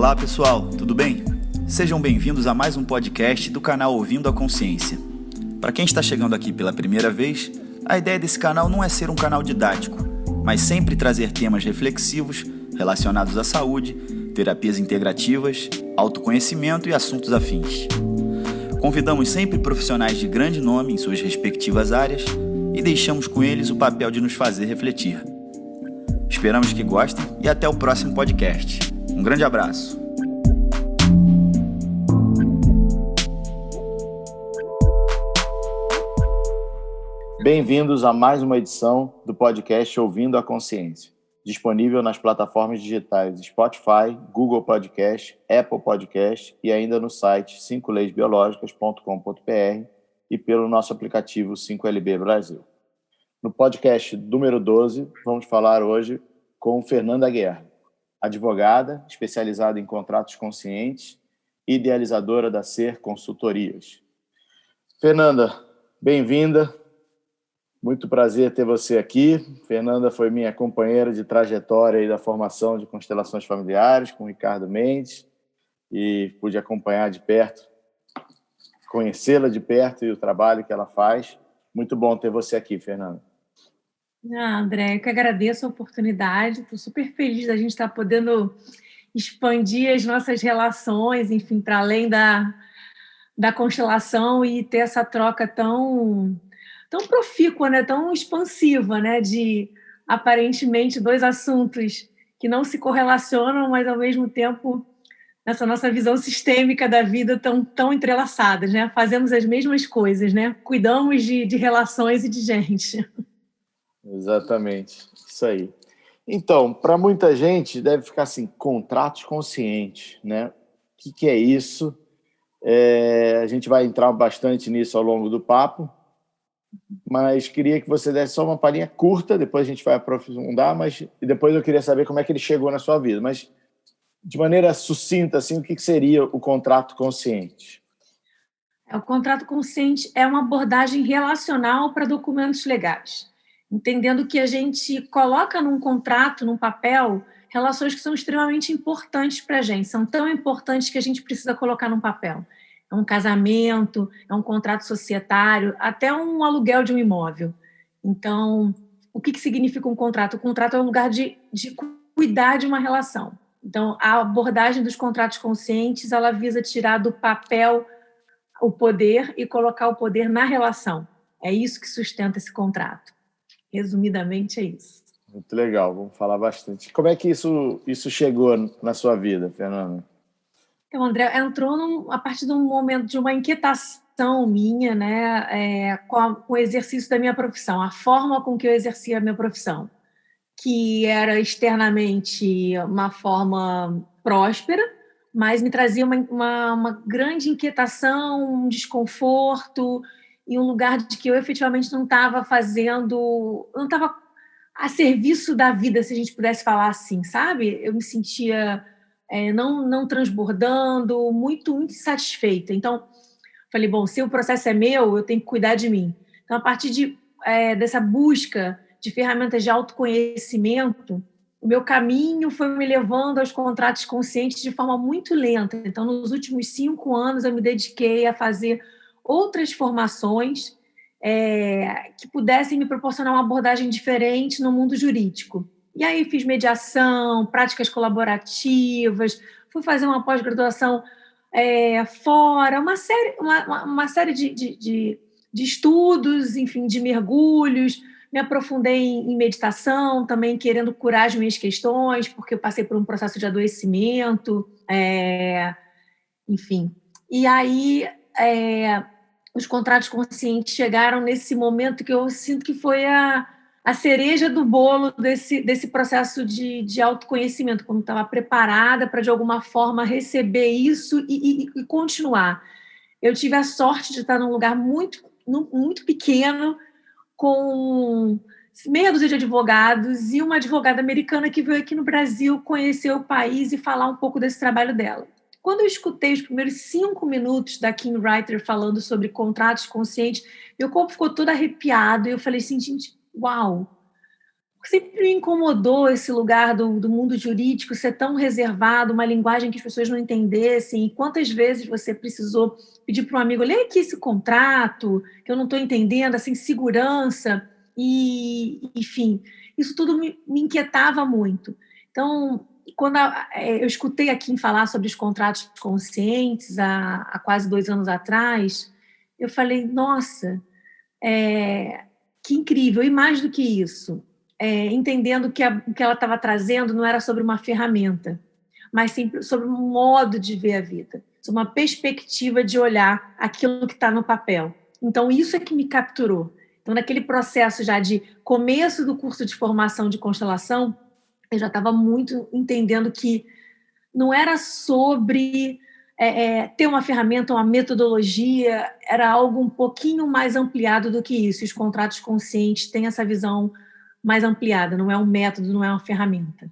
Olá pessoal, tudo bem? Sejam bem-vindos a mais um podcast do canal Ouvindo a Consciência. Para quem está chegando aqui pela primeira vez, a ideia desse canal não é ser um canal didático, mas sempre trazer temas reflexivos relacionados à saúde, terapias integrativas, autoconhecimento e assuntos afins. Convidamos sempre profissionais de grande nome em suas respectivas áreas e deixamos com eles o papel de nos fazer refletir. Esperamos que gostem e até o próximo podcast. Um grande abraço. Bem-vindos a mais uma edição do podcast Ouvindo a Consciência, disponível nas plataformas digitais Spotify, Google Podcast, Apple Podcast e ainda no site 5leisbiologicas.com.br e pelo nosso aplicativo 5LB Brasil. No podcast número 12, vamos falar hoje com Fernanda Guerra, advogada especializada em contratos conscientes e idealizadora da Ser Consultorias. Fernanda, bem-vinda. Muito prazer ter você aqui. Fernanda foi minha companheira de trajetória e da formação de constelações familiares com o Ricardo Mendes e pude acompanhar de perto, conhecê-la de perto e o trabalho que ela faz. Muito bom ter você aqui, Fernanda. André, eu que agradeço a oportunidade. Estou super feliz da gente estar podendo expandir as nossas relações, enfim, para além da constelação e ter essa troca tão profícua, né? Tão expansiva, né? De, aparentemente, dois assuntos que não se correlacionam, mas, ao mesmo tempo, nessa nossa visão sistêmica da vida, tão entrelaçadas, né? Fazemos as mesmas coisas, né? Cuidamos de relações e de gente. Exatamente, isso aí. Então, para muita gente, deve ficar assim, contratos conscientes, né? O que é isso? A gente vai entrar bastante nisso ao longo do papo, mas queria que você desse só uma palhinha curta, depois a gente vai aprofundar, e depois eu queria saber como é que ele chegou na sua vida, mas de maneira sucinta, assim, o que seria o contrato consciente? O contrato consciente é uma abordagem relacional para documentos legais, entendendo que a gente coloca num contrato, num papel, relações que são extremamente importantes para a gente, são tão importantes que a gente precisa colocar num papel. É um casamento, é um contrato societário, até um aluguel de um imóvel. Então, o que significa um contrato? O contrato é um lugar de cuidar de uma relação. Então, a abordagem dos contratos conscientes, ela visa tirar do papel o poder e colocar o poder na relação. É isso que sustenta esse contrato. Resumidamente, é isso. Muito legal, vamos falar bastante. Como é que isso chegou na sua vida, Fernanda? Então, André, entrou a partir de um momento de uma inquietação minha, né, com o exercício da minha profissão, a forma com que eu exercia a minha profissão, que era externamente uma forma próspera, mas me trazia uma grande inquietação, um desconforto, em um lugar de que eu efetivamente não estava a serviço da vida, se a gente pudesse falar assim, sabe? Eu me sentia não transbordando, muito insatisfeita. Então, falei, bom, se o processo é meu, eu tenho que cuidar de mim. Então, a partir dessa busca de ferramentas de autoconhecimento, o meu caminho foi me levando aos contratos conscientes de forma muito lenta. Então, nos últimos 5 anos, eu me dediquei a fazer outras formações que pudessem me proporcionar uma abordagem diferente no mundo jurídico. E aí fiz mediação, práticas colaborativas, fui fazer uma pós-graduação fora, uma série de estudos, enfim, de mergulhos. Me aprofundei em meditação, também querendo curar as minhas questões, porque eu passei por um processo de adoecimento, enfim. E aí os contratos conscientes chegaram nesse momento que eu sinto que foi a cereja do bolo desse processo de autoconhecimento, quando estava preparada para, de alguma forma, receber isso e continuar. Eu tive a sorte de estar num lugar muito, muito pequeno, com meia dúzia de advogados e uma advogada americana que veio aqui no Brasil conhecer o país e falar um pouco desse trabalho dela. Quando eu escutei os primeiros 5 minutos da Kim Reiter falando sobre contratos conscientes, meu corpo ficou todo arrepiado e eu falei assim, gente, uau! Sempre me incomodou esse lugar do mundo jurídico ser tão reservado, uma linguagem que as pessoas não entendessem. E quantas vezes você precisou pedir para um amigo, lê aqui esse contrato, que eu não estou entendendo, essa insegurança. E, enfim, isso tudo me inquietava muito. Então, quando eu escutei a Kim falar sobre os contratos conscientes há quase 2 anos atrás, eu falei, nossa, que incrível. E mais do que isso, entendendo que o que ela estava trazendo não era sobre uma ferramenta, mas sim sobre um modo de ver a vida, sobre uma perspectiva de olhar aquilo que está no papel. Então, isso é que me capturou. Então, naquele processo já de começo do curso de formação de constelação, eu já estava muito entendendo que não era sobre ter uma ferramenta, uma metodologia, era algo um pouquinho mais ampliado do que isso. Os contratos conscientes têm essa visão mais ampliada, não é um método, não é uma ferramenta.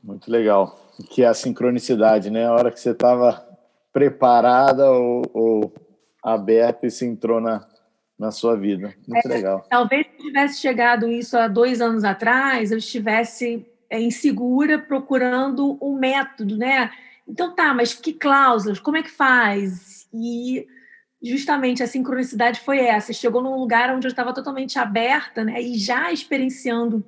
Muito legal. Que é a sincronicidade, né? A hora que você estava preparada ou aberta e se entrou na sua vida. Muito legal. Talvez se tivesse chegado isso há 2 anos atrás, eu estivesse insegura procurando um método, né? Então tá, mas que cláusulas? Como é que faz? E justamente a sincronicidade foi essa. Chegou num lugar onde eu estava totalmente aberta, né? E já experienciando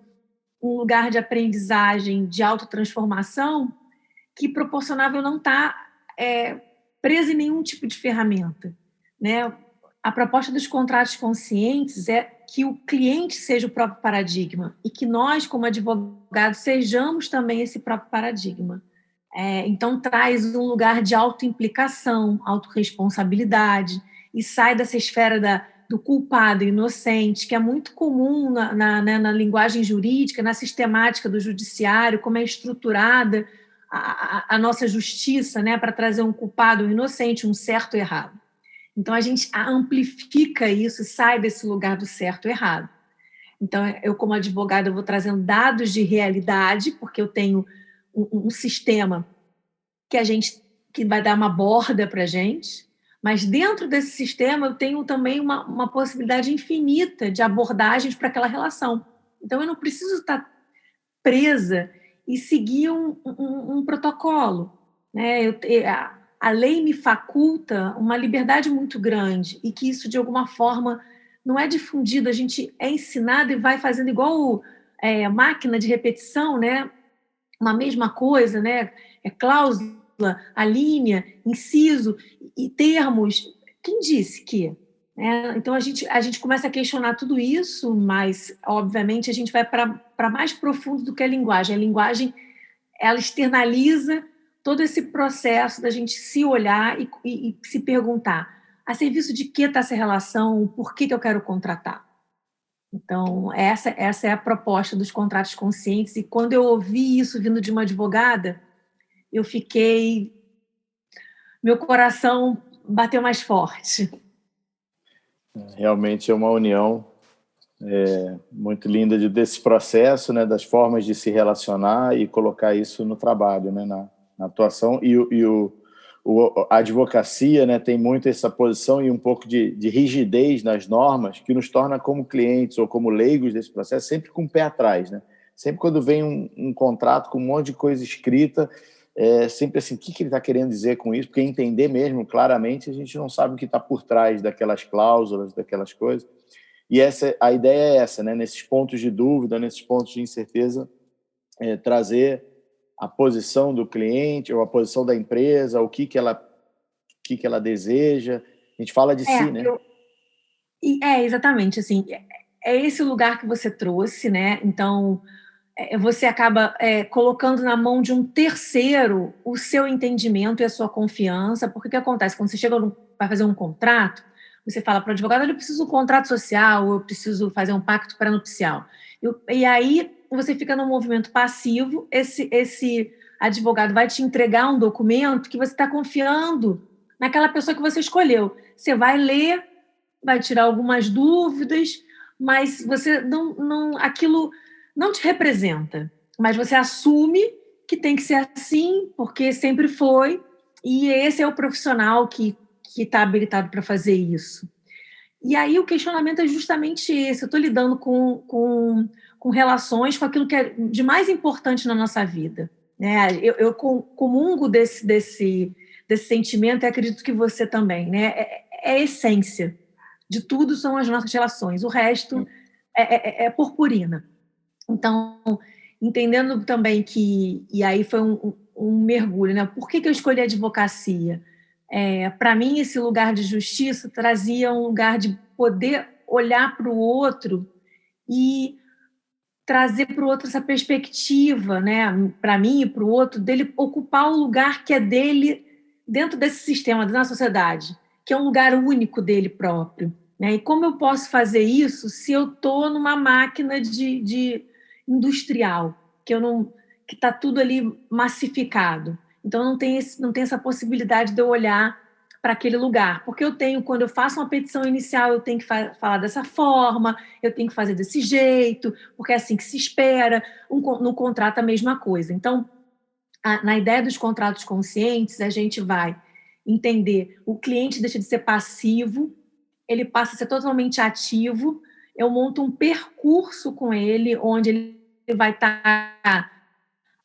um lugar de aprendizagem, de autotransformação, que proporcionava eu não estar presa em nenhum tipo de ferramenta, né? A proposta dos contratos conscientes é que o cliente seja o próprio paradigma e que nós, como advogados, sejamos também esse próprio paradigma. Então, traz um lugar de autoimplicação, autorresponsabilidade e sai dessa esfera do culpado e inocente, que é muito comum na linguagem jurídica, na sistemática do judiciário, como é estruturada a nossa justiça, né, para trazer um culpado ou um inocente, um certo ou errado. Então, a gente amplifica isso e sai desse lugar do certo e errado. Então, eu, como advogada, eu vou trazendo dados de realidade, porque eu tenho um sistema que vai dar uma borda para a gente, mas dentro desse sistema eu tenho também uma possibilidade infinita de abordagens para aquela relação. Então, eu não preciso estar presa e seguir um protocolo, né? A lei me faculta uma liberdade muito grande e que isso, de alguma forma, não é difundido, a gente é ensinado e vai fazendo igual máquina de repetição, né? Uma mesma coisa, né? Cláusula, alínea, inciso e termos. Quem disse que? Então, a gente começa a questionar tudo isso, mas, obviamente, a gente vai para mais profundo do que a linguagem. A linguagem, ela externaliza todo esse processo da gente se olhar e se perguntar a serviço de que está essa relação, por que eu quero contratar. Então, essa é a proposta dos contratos conscientes, e quando eu ouvi isso vindo de uma advogada, eu fiquei... Meu coração bateu mais forte. Realmente é uma união muito linda desse processo, né, das formas de se relacionar e colocar isso no trabalho, né, na atuação. A advocacia, né, tem muito essa posição e um pouco de rigidez nas normas que nos torna, como clientes ou como leigos desse processo, sempre com o pé atrás, né? Sempre quando vem um contrato com um monte de coisa escrita, sempre assim, o que ele está querendo dizer com isso? Porque entender mesmo claramente, a gente não sabe o que está por trás daquelas cláusulas, daquelas coisas. E a ideia é essa, né? Nesses pontos de dúvida, nesses pontos de incerteza, trazer a posição do cliente ou a posição da empresa, o que ela deseja. A gente fala de si, né? Exatamente, assim, é esse lugar que você trouxe, né? Então, você acaba colocando na mão de um terceiro o seu entendimento e a sua confiança, porque o que acontece? Quando você chega para fazer um contrato, você fala para o advogado, eu preciso de um contrato social, eu preciso fazer um pacto pré-nupcial. E aí você fica num movimento passivo, esse advogado vai te entregar um documento que você está confiando naquela pessoa que você escolheu. Você vai ler, vai tirar algumas dúvidas, mas você aquilo não te representa, mas você assume que tem que ser assim, porque sempre foi, e esse é o profissional que está habilitado para fazer isso. E aí o questionamento é justamente esse. Eu estou lidando com relações, com aquilo que é de mais importante na nossa vida, né? Eu comungo desse sentimento, e acredito que você também, né? É a essência de tudo são as nossas relações. O resto é purpurina. Então, entendendo também e aí foi um mergulho, né? Por que eu escolhi a advocacia? Para mim, esse lugar de justiça trazia um lugar de poder olhar para o outro e trazer para o outro essa perspectiva, né? Para mim e para o outro, dele ocupar o lugar que é dele dentro desse sistema, da nossa sociedade, que é um lugar único dele próprio. Né? E como eu posso fazer isso se eu estou numa máquina de industrial, que está tudo ali massificado? Então, não tem essa possibilidade de eu olhar para aquele lugar, porque quando eu faço uma petição inicial, eu tenho que falar dessa forma, eu tenho que fazer desse jeito, porque é assim que se espera. No contrato, a mesma coisa. Então, na ideia dos contratos conscientes, a gente vai entender, o cliente deixa de ser passivo, ele passa a ser totalmente ativo, eu monto um percurso com ele, onde ele vai estar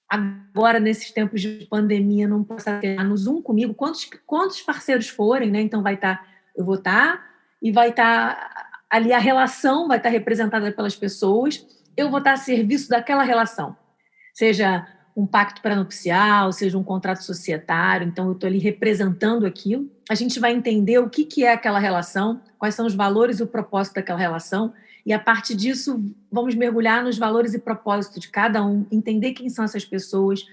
agora, nesses tempos de pandemia, não possa estar no Zoom comigo, quantos parceiros forem, né? Então eu vou estar, e vai estar ali a relação, vai estar representada pelas pessoas, eu vou estar a serviço daquela relação, seja um pacto pré-nupcial, seja um contrato societário, então eu estou ali representando aquilo. A gente vai entender o que é aquela relação, quais são os valores e o propósito daquela relação, e a partir disso vamos mergulhar nos valores e propósitos de cada um, entender quem são essas pessoas,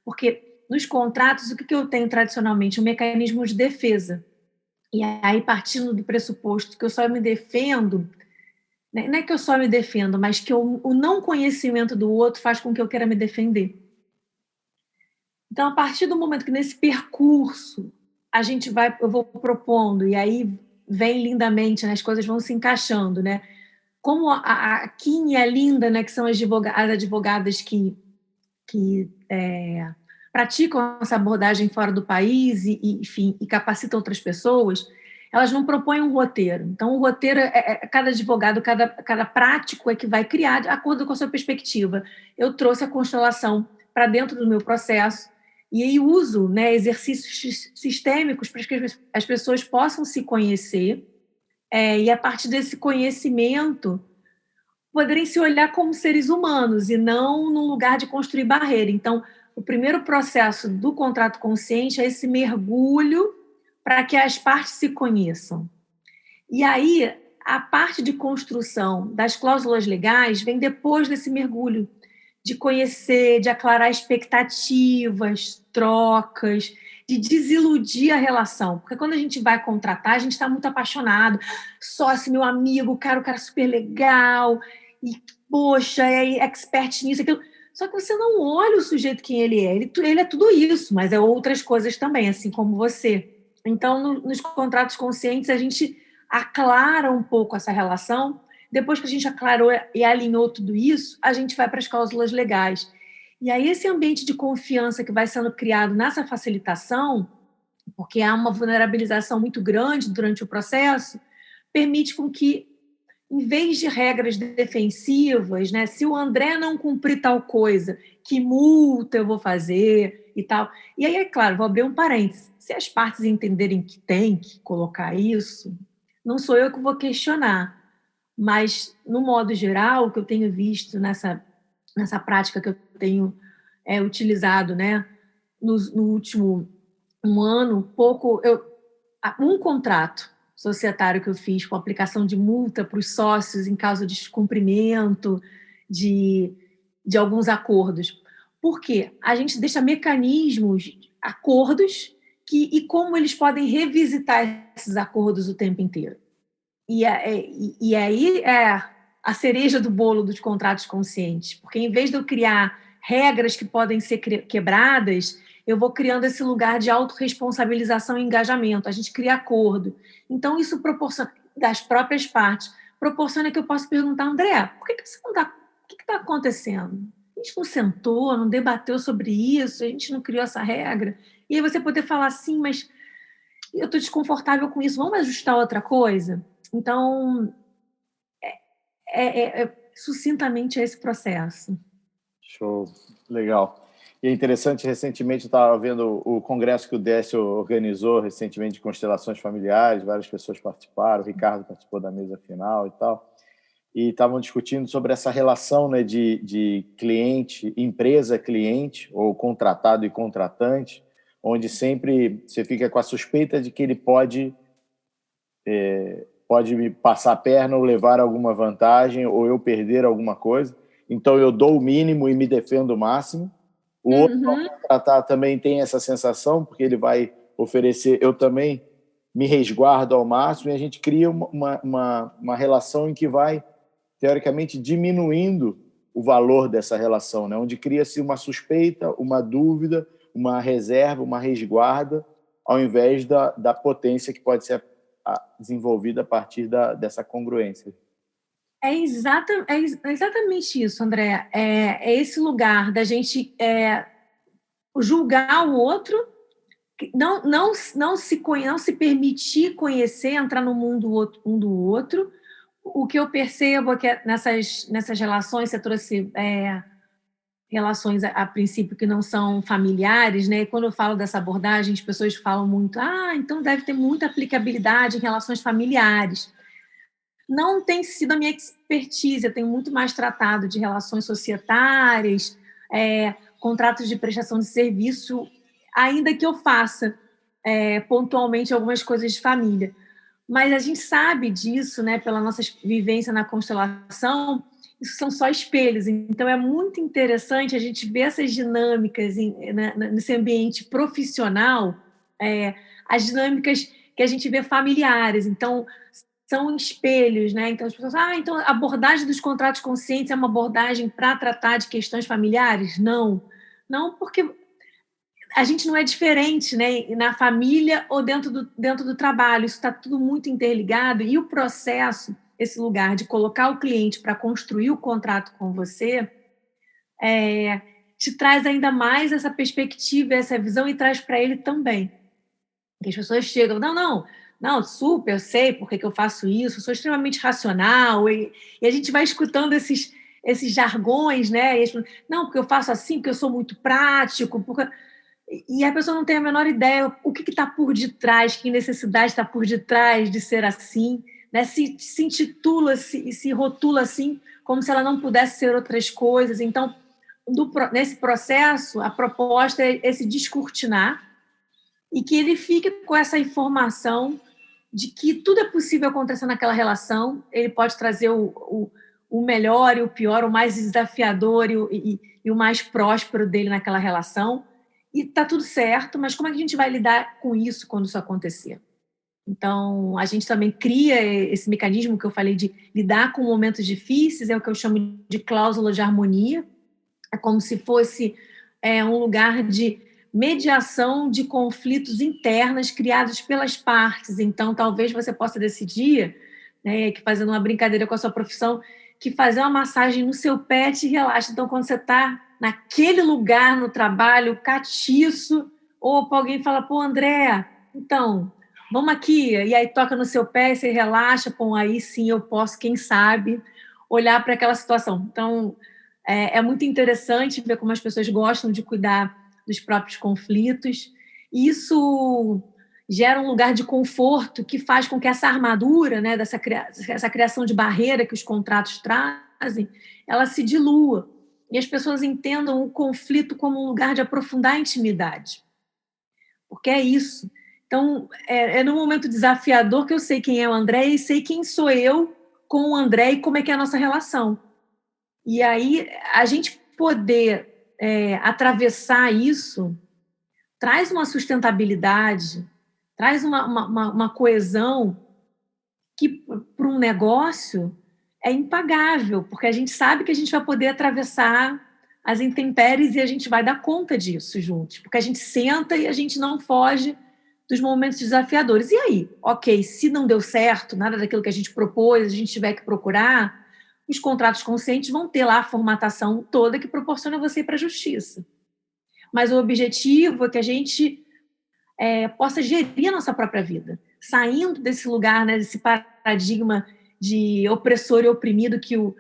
porque nos contratos, o que eu tenho tradicionalmente? Um mecanismo de defesa. E aí, partindo do pressuposto que eu só me defendo, não é que eu só me defendo, mas que o não conhecimento do outro faz com que eu queira me defender. Então, a partir do momento que nesse percurso eu vou propondo, e aí vem lindamente, né, as coisas vão se encaixando, né? Como a Kim e a Linda, né, que são as advogadas que praticam essa abordagem fora do país enfim, e capacitam outras pessoas, elas não propõem um roteiro. Então, o roteiro cada advogado, cada prático é que vai criar de acordo com a sua perspectiva. Eu trouxe a constelação para dentro do meu processo e aí uso, né, exercícios sistêmicos para que as pessoas possam se conhecer e, a partir desse conhecimento, poderem se olhar como seres humanos e não num lugar de construir barreira. Então, o primeiro processo do contrato consciente é esse mergulho para que as partes se conheçam. E aí, a parte de construção das cláusulas legais vem depois desse mergulho, de conhecer, de aclarar expectativas, trocas, de desiludir a relação. Porque quando a gente vai contratar, a gente está muito apaixonado. Sócio, meu amigo, o cara super legal, e, poxa, é expert nisso, aquilo. Só que você não olha o sujeito quem ele é. Ele é tudo isso, mas é outras coisas também, assim como você. Então, nos contratos conscientes, a gente aclara um pouco essa relação. Depois que a gente aclarou e alinhou tudo isso, a gente vai para as cláusulas legais. E aí, esse ambiente de confiança que vai sendo criado nessa facilitação, porque há uma vulnerabilização muito grande durante o processo, permite com que, em vez de regras defensivas, né, se o André não cumprir tal coisa, que multa eu vou fazer e tal. E aí, é claro, vou abrir um parênteses. Se as partes entenderem que tem que colocar isso, não sou eu que vou questionar. Mas, no modo geral, o que eu tenho visto nessa prática que eu tenho utilizado, né, no último um ano, um contrato societário que eu fiz com aplicação de multa para os sócios em caso de descumprimento de alguns acordos. Por quê? A gente deixa mecanismos, acordos, e como eles podem revisitar esses acordos o tempo inteiro. E aí é a cereja do bolo dos contratos conscientes, porque em vez de eu criar regras que podem ser quebradas, eu vou criando esse lugar de autorresponsabilização e engajamento. A gente cria acordo. Então, isso proporciona, das próprias partes, proporciona que eu possa perguntar, André, por que você não está... O que está acontecendo? A gente não sentou, não debateu sobre isso, a gente não criou essa regra. E aí você poder falar assim, mas eu estou desconfortável com isso, vamos ajustar outra coisa? Então, sucintamente é esse processo. Show, legal. E é interessante, recentemente eu estava vendo o congresso que o Décio organizou recentemente de constelações familiares, várias pessoas participaram, o Ricardo participou da mesa final e tal, e estavam discutindo sobre essa relação, né, de cliente, empresa-cliente, ou contratado e contratante, onde sempre você fica com a suspeita de que ele pode me passar a perna ou levar alguma vantagem, ou eu perder alguma coisa. Então, eu dou o mínimo e me defendo o máximo. O outro, ao contratar, também tem essa sensação, porque ele vai oferecer, eu também me resguardo ao máximo, e a gente cria uma relação em que vai, teoricamente, diminuindo o valor dessa relação, né? Onde cria-se uma suspeita, uma dúvida, uma reserva, uma resguarda, ao invés da potência que pode ser desenvolvida a partir dessa congruência. É exatamente isso, André. É esse lugar da gente julgar o outro, não se permitir conhecer, entrar no mundo um do outro. O que eu percebo é que nessas relações, você trouxe relações a princípio que não são familiares, né? E quando eu falo dessa abordagem, as pessoas falam muito, então deve ter muita aplicabilidade em relações familiares. Não tem sido a minha expertise, eu tenho muito mais tratado de relações societárias, contratos de prestação de serviço, ainda que eu faça pontualmente algumas coisas de família. Mas a gente sabe disso, né, pela nossa vivência na constelação, isso são só espelhos. Então, é muito interessante a gente ver essas dinâmicas nesse ambiente profissional, as dinâmicas que a gente vê familiares. Então, são espelhos, né? Então, as pessoas então a abordagem dos contratos conscientes é uma abordagem para tratar de questões familiares? Não. Não, porque a gente não é diferente, né? Na família ou dentro do trabalho. Isso está tudo muito interligado, e o processo, esse lugar de colocar o cliente para construir o contrato com você, te traz ainda mais essa perspectiva, essa visão, e traz para ele também. Porque as pessoas chegam, não, super, eu sei por que eu faço isso, eu sou extremamente racional, e a gente vai escutando esses jargões, né? Não, porque eu faço assim, porque eu sou muito prático, e a pessoa não tem a menor ideia o que está por detrás, que necessidade está por detrás de ser assim, né? Se intitula e se rotula assim, como se ela não pudesse ser outras coisas. Então, nesse processo, a proposta é esse descortinar, e que ele fique com essa informação de que tudo é possível acontecer naquela relação. Ele pode trazer o melhor e o pior, o mais desafiador e o mais próspero dele naquela relação, e está tudo certo, mas como é que a gente vai lidar com isso quando isso acontecer? Então, a gente também cria esse mecanismo que eu falei de lidar com momentos difíceis, é o que eu chamo de cláusula de harmonia. É como se fosse um lugar de mediação de conflitos internos criados pelas partes. Então, talvez você possa decidir, né, que fazendo uma brincadeira com a sua profissão, que fazer uma massagem no seu pé te relaxa. Então, quando você está naquele lugar no trabalho, catiço, ou alguém fala, pô, André, então, vamos aqui, e aí toca no seu pé, e você relaxa, pô, aí sim eu posso, quem sabe, olhar para aquela situação. Então, é muito interessante ver como as pessoas gostam de cuidar dos próprios conflitos. Isso gera um lugar de conforto que faz com que essa armadura, né, essa criação de barreira que os contratos trazem, ela se dilua. E as pessoas entendam o conflito como um lugar de aprofundar a intimidade. Porque é isso. Então, é no momento desafiador que eu sei quem é o André e sei quem sou eu com o André e como é que é a nossa relação. E aí, a gente poder atravessar isso traz uma sustentabilidade, traz uma coesão que, para um negócio, é impagável, porque a gente sabe que a gente vai poder atravessar as intempéries e a gente vai dar conta disso juntos, porque a gente senta e a gente não foge dos momentos desafiadores. E aí? Ok, se não deu certo, nada daquilo que a gente propôs, a gente tiver que procurar, os contratos conscientes vão ter lá a formatação toda que proporciona você ir para a justiça. Mas o objetivo é que a gente possa gerir a nossa própria vida, saindo desse lugar, né, desse paradigma de opressor e oprimido que o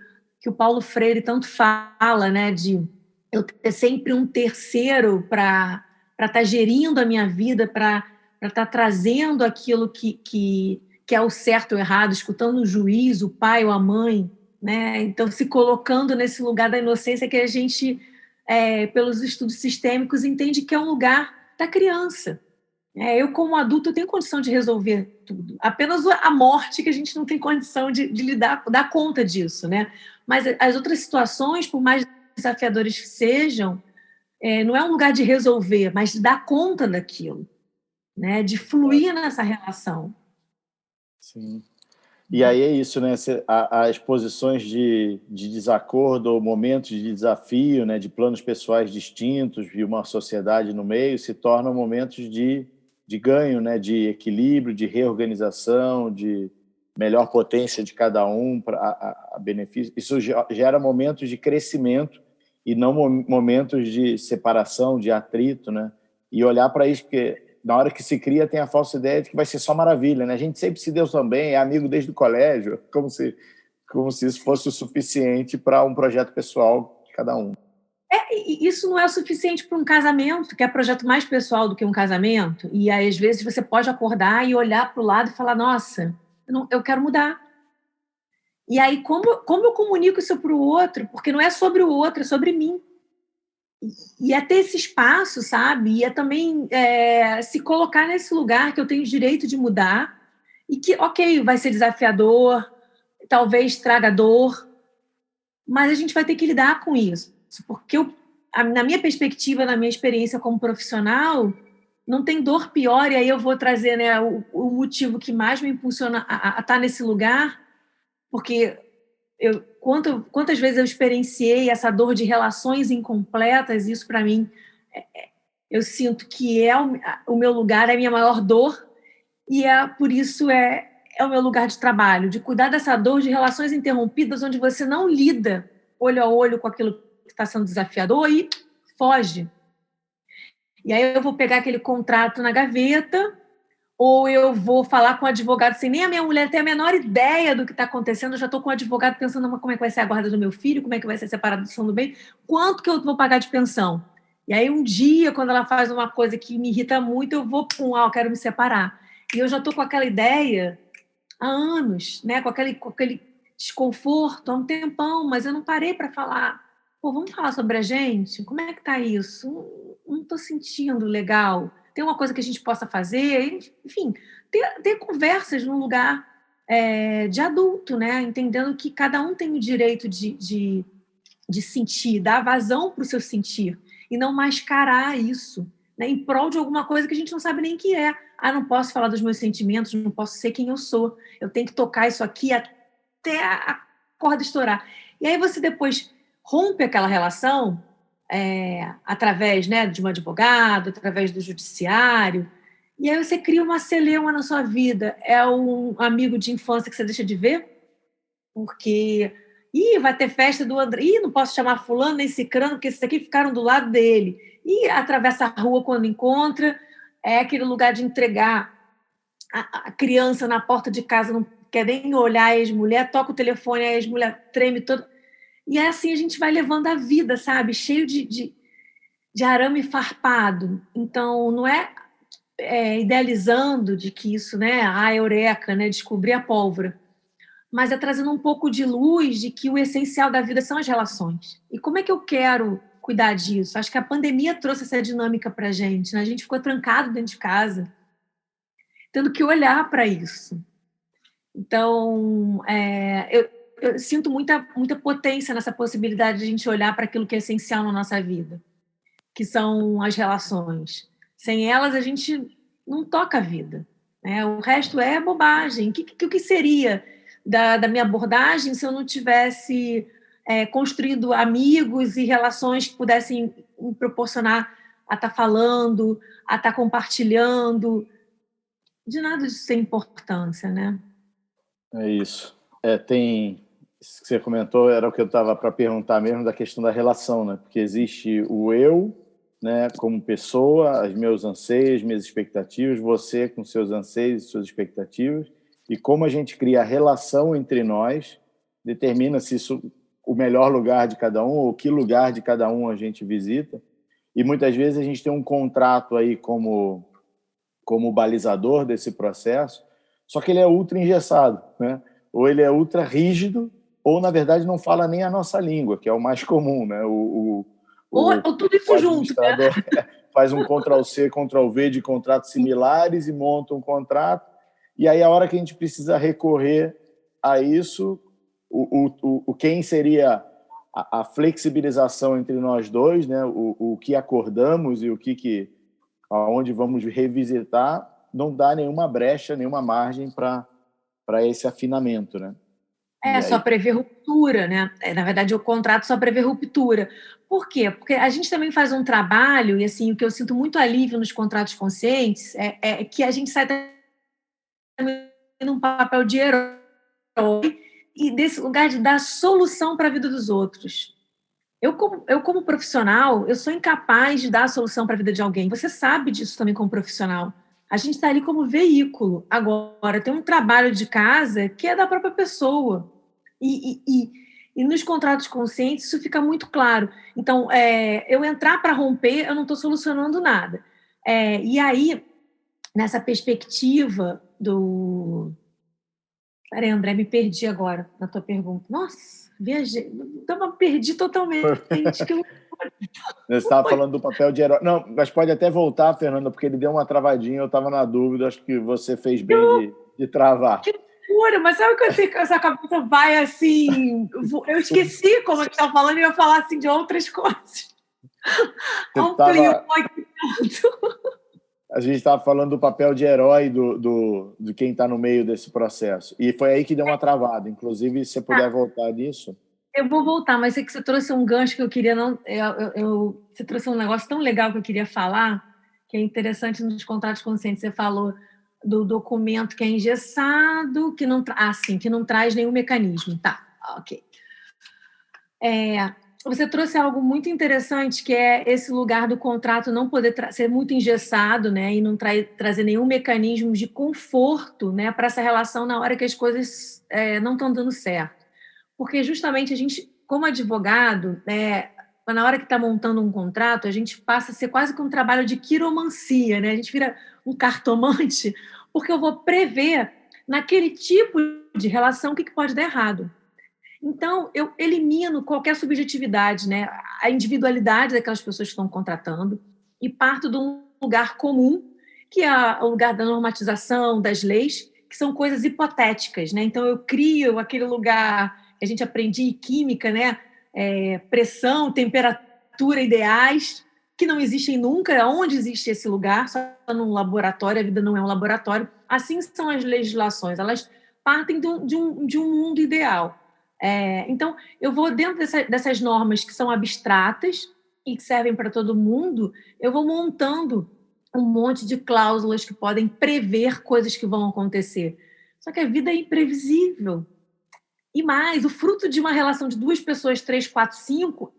Paulo Freire tanto fala, né, de eu ter sempre um terceiro para estar gerindo a minha vida, para estar trazendo aquilo que é o certo ou errado, escutando o juiz, o pai ou a mãe, né? Então, se colocando nesse lugar da inocência que a gente, pelos estudos sistêmicos, entende que é um lugar da criança. Eu, como adulto, eu tenho condição de resolver tudo. Apenas a morte que a gente não tem condição de lidar, dar conta disso, né? Mas as outras situações, por mais desafiadoras que sejam, não é um lugar de resolver, mas de dar conta daquilo, né? De fluir nessa relação. Sim. E aí é isso, né? As posições de desacordo ou momentos de desafio, né? De planos pessoais distintos e uma sociedade no meio se tornam momentos de ganho, né? De equilíbrio, de reorganização, de melhor potência de cada um a benefício. Isso gera momentos de crescimento e não momentos de separação, de atrito, né? E olhar para isso, porque na hora que se cria tem a falsa ideia de que vai ser só maravilha, né? A gente sempre se deu também, é amigo desde o colégio, como se isso fosse o suficiente para um projeto pessoal de cada um. Isso não é o suficiente para um casamento, que é projeto mais pessoal do que um casamento, e aí, às vezes você pode acordar e olhar para o lado e falar, nossa, eu quero mudar. E aí, como eu comunico isso para o outro? Porque não é sobre o outro, é sobre mim. E é ter esse espaço, sabe? E é também se colocar nesse lugar que eu tenho o direito de mudar e que, ok, vai ser desafiador, talvez traga dor, mas a gente vai ter que lidar com isso. Porque na minha perspectiva, na minha experiência como profissional, não tem dor pior, e aí eu vou trazer, né, o motivo que mais me impulsiona a estar nesse lugar, porque quantas vezes eu experienciei essa dor de relações incompletas, isso para mim, eu sinto que o meu lugar, é a minha maior dor, e por isso é o meu lugar de trabalho, de cuidar dessa dor de relações interrompidas, onde você não lida olho a olho com aquilo que está sendo desafiador e foge. E aí eu vou pegar aquele contrato na gaveta, ou eu vou falar com o advogado sem nem a minha mulher ter a menor ideia do que está acontecendo, eu já estou com o advogado pensando como é que vai ser a guarda do meu filho, como é que vai ser a separação do bem, quanto que eu vou pagar de pensão. E aí um dia, quando ela faz uma coisa que me irrita muito, eu vou, eu quero me separar. E eu já estou com aquela ideia há anos, né? com aquele desconforto há um tempão, mas eu não parei para falar. Pô, vamos falar sobre a gente? Como é que está isso? Não estou sentindo legal. Tem uma coisa que a gente possa fazer? Enfim, ter conversas num lugar de adulto, né? Entendendo que cada um tem o direito de sentir, dar vazão para o seu sentir e não mascarar isso, né? Em prol de alguma coisa que a gente não sabe nem o que é. Não posso falar dos meus sentimentos, não posso ser quem eu sou. Eu tenho que tocar isso aqui até a corda estourar. E aí você depois rompe aquela relação através, né, de um advogado, através do judiciário, e aí você cria uma celeuma na sua vida. É um amigo de infância que você deixa de ver, porque vai ter festa do André, não posso chamar fulano nem cicrano, porque esses aqui ficaram do lado dele. E atravessa a rua quando encontra, é aquele lugar de entregar a criança na porta de casa, não quer nem olhar a ex-mulher, toca o telefone, a ex-mulher treme toda. E é assim a gente vai levando a vida, sabe? Cheio de arame farpado. Então, não é idealizando de que isso, né? Eureka, né? Descobrir a pólvora. Mas é trazendo um pouco de luz de que o essencial da vida são as relações. E como é que eu quero cuidar disso? Acho que a pandemia trouxe essa dinâmica para a gente, né? A gente ficou trancado dentro de casa, tendo que olhar para isso. Então, eu sinto muita potência nessa possibilidade de a gente olhar para aquilo que é essencial na nossa vida, que são as relações. Sem elas, a gente não toca a vida, né? O resto é bobagem. O que seria da minha abordagem se eu não tivesse construído amigos e relações que pudessem me proporcionar a estar falando, a estar compartilhando? De nada disso tem importância, né? É isso. Tem isso que você comentou, era o que eu estava para perguntar mesmo, da questão da relação, né? Porque existe o eu, né, como pessoa, os meus anseios, minhas expectativas, você com seus anseios e suas expectativas, e como a gente cria a relação entre nós, determina se isso o melhor lugar de cada um ou que lugar de cada um a gente visita. E muitas vezes a gente tem um contrato aí como balizador desse processo, só que ele é ultra engessado, né? Ou ele é ultra rígido, ou, na verdade, não fala nem a nossa língua, que é o mais comum, né? Ou tudo isso junto, né? Faz um Ctrl-C, Ctrl-V de contratos similares e monta um contrato, e aí a hora que a gente precisa recorrer a isso, quem seria a flexibilização entre nós dois, né? O que acordamos e aonde vamos revisitar, não dá nenhuma brecha, nenhuma margem para esse afinamento, né? Só prevê ruptura, né? Na verdade, o contrato só prevê ruptura. Por quê? Porque a gente também faz um trabalho, e assim, o que eu sinto muito alívio nos contratos conscientes é que a gente sai também num papel de herói e desse lugar de dar solução para a vida dos outros. Eu, como profissional, eu sou incapaz de dar a solução para a vida de alguém. Você sabe disso também como profissional. A gente está ali como veículo. Agora, tem um trabalho de casa que é da própria pessoa. E nos contratos conscientes isso fica muito claro. Então, eu entrar para romper, eu não estou solucionando nada. E aí, nessa perspectiva do... Peraí, André, me perdi agora na tua pergunta. Nossa, viajei. Então, perdi totalmente. Você estava falando do papel de herói. Não, mas pode até voltar, Fernanda, porque ele deu uma travadinha, eu estava na dúvida, acho que você fez bem de travar. Que loucura, mas sabe que essa cabeça vai assim... Eu esqueci como eu estava falando e ia falar assim de outras coisas. A gente estava falando do papel de herói de quem está no meio desse processo. E foi aí que deu uma travada. Inclusive, se você puder voltar nisso... Eu vou voltar, mas é que você trouxe um gancho que eu queria... Você trouxe um negócio tão legal que eu queria falar, que é interessante nos contratos conscientes. Você falou do documento que é engessado, que não traz nenhum mecanismo. Tá, ok. Você trouxe algo muito interessante, que é esse lugar do contrato não poder ser muito engessado, né, e não trazer nenhum mecanismo de conforto, né, para essa relação na hora que as coisas não estão dando certo. Porque justamente a gente, como advogado, na hora que está montando um contrato, a gente passa a ser quase que um trabalho de quiromancia, né? A gente vira um cartomante, porque eu vou prever naquele tipo de relação o que pode dar errado. Então, eu elimino qualquer subjetividade, né? A individualidade daquelas pessoas que estão contratando e parto de um lugar comum, que é o lugar da normatização, das leis, que são coisas hipotéticas, né? Então, eu crio aquele lugar que a gente aprendia em química, né? Pressão, temperatura ideais, que não existem nunca. Onde existe esse lugar? Só num laboratório, a vida não é um laboratório. Assim são as legislações, elas partem de um mundo ideal. Então, eu vou dentro dessas normas que são abstratas e que servem para todo mundo, eu vou montando um monte de cláusulas que podem prever coisas que vão acontecer. Só que a vida é imprevisível. E mais, o fruto de uma relação de 2 pessoas, 3, 4, 5,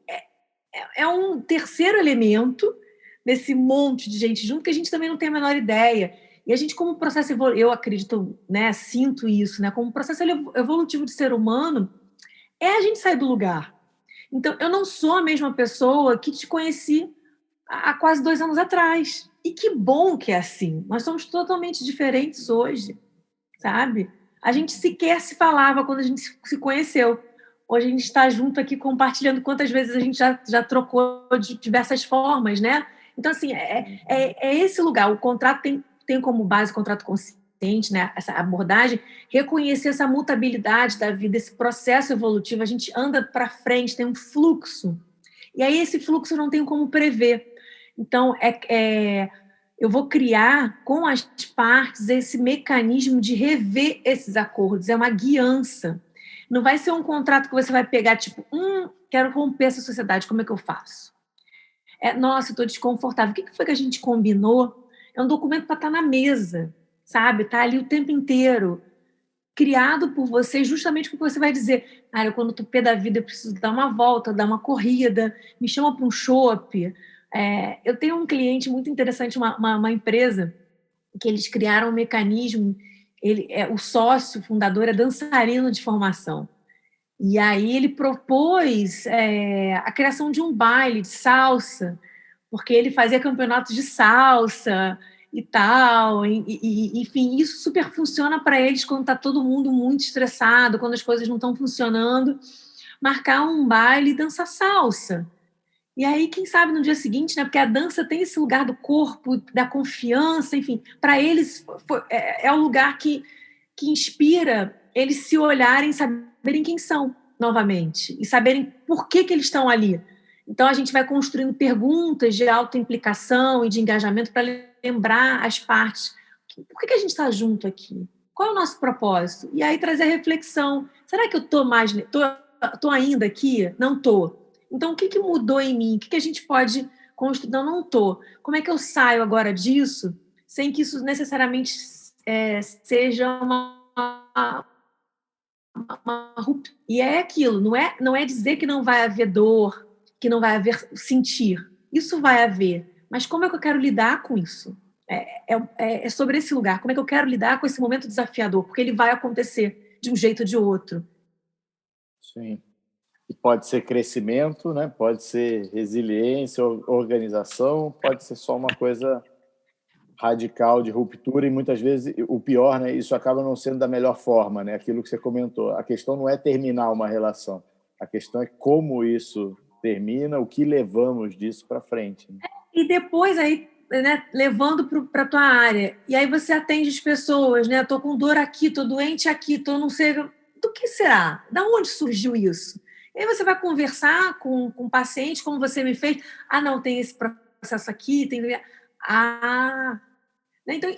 é um terceiro elemento desse monte de gente junto que a gente também não tem a menor ideia. E a gente, como processo eu acredito, né, sinto isso, né, como processo evolutivo de ser humano, a gente sair do lugar. Então, eu não sou a mesma pessoa que te conheci há quase 2 anos atrás. E que bom que é assim. Nós somos totalmente diferentes hoje, sabe? A gente sequer se falava quando a gente se conheceu. Hoje a gente está junto aqui compartilhando quantas vezes a gente já trocou de diversas formas, né? Então, assim, é esse lugar. O contrato tem como base o contrato consciente, né? Essa abordagem, reconhecer essa mutabilidade da vida, esse processo evolutivo. A gente anda para frente, tem um fluxo. E aí esse fluxo não tem como prever. Então, eu vou criar com as partes esse mecanismo de rever esses acordos. É uma guiança. Não vai ser um contrato que você vai pegar, tipo, quero romper essa sociedade, como é que eu faço? Nossa, eu estou desconfortável. O que foi que a gente combinou? É um documento para estar na mesa, sabe? Está ali o tempo inteiro, criado por você, justamente porque você vai dizer, cara, quando eu estou pé da vida, eu preciso dar uma volta, dar uma corrida, me chama para um chopp. Eu tenho um cliente muito interessante, uma empresa, que eles criaram um mecanismo, o sócio fundador é dançarino de formação. E aí ele propôs a criação de um baile de salsa, porque ele fazia campeonatos de salsa e tal, enfim, isso super funciona para eles quando está todo mundo muito estressado, quando as coisas não estão funcionando, marcar um baile e dançar salsa. E aí, quem sabe no dia seguinte, né? Porque a dança tem esse lugar do corpo, da confiança, enfim, para eles é o lugar que inspira eles se olharem, saberem quem são novamente e saberem por que eles estão ali. Então, a gente vai construindo perguntas de autoimplicação e de engajamento para lembrar as partes. Por que a gente está junto aqui? Qual é o nosso propósito? E aí trazer a reflexão. Será que eu estou ainda aqui? Não estou. Então, o que mudou em mim? O que a gente pode construir? Não estou. Como é que eu saio agora disso sem que isso necessariamente seja uma ruptura? E é aquilo, não é dizer que não vai haver dor, que não vai haver sentir. Isso vai haver. Mas como é que eu quero lidar com isso? É sobre esse lugar. Como é que eu quero lidar com esse momento desafiador? Porque ele vai acontecer de um jeito ou de outro. Sim. E pode ser crescimento, né? Pode ser resiliência, organização, pode ser só uma coisa radical de ruptura e muitas vezes o pior, né? Isso acaba não sendo da melhor forma, né? Aquilo que você comentou. A questão não é terminar uma relação, a questão é como isso termina, o que levamos disso para frente. Né? E depois aí, né, levando para a tua área, e aí você atende as pessoas, né? Estou com dor aqui, estou doente aqui, estou não sei do que será, da onde surgiu isso? E aí você vai conversar com o paciente, como você me fez. Ah, não, tem esse processo aqui, tem... Então,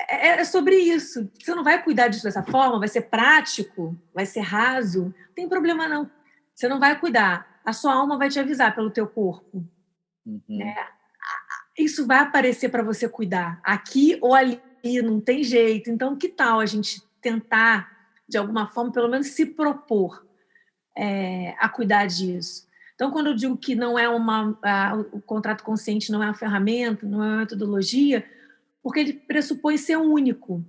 é sobre isso. Você não vai cuidar disso dessa forma, vai ser prático, vai ser raso. Não tem problema, não. Você não vai cuidar. A sua alma vai te avisar pelo teu corpo. Uhum. Isso vai aparecer para você cuidar. Aqui ou ali, não tem jeito. Então, que tal a gente tentar, de alguma forma, pelo menos se propor a cuidar disso. Então, quando eu digo que não é o contrato consciente não é uma ferramenta, não é uma metodologia, porque ele pressupõe ser único.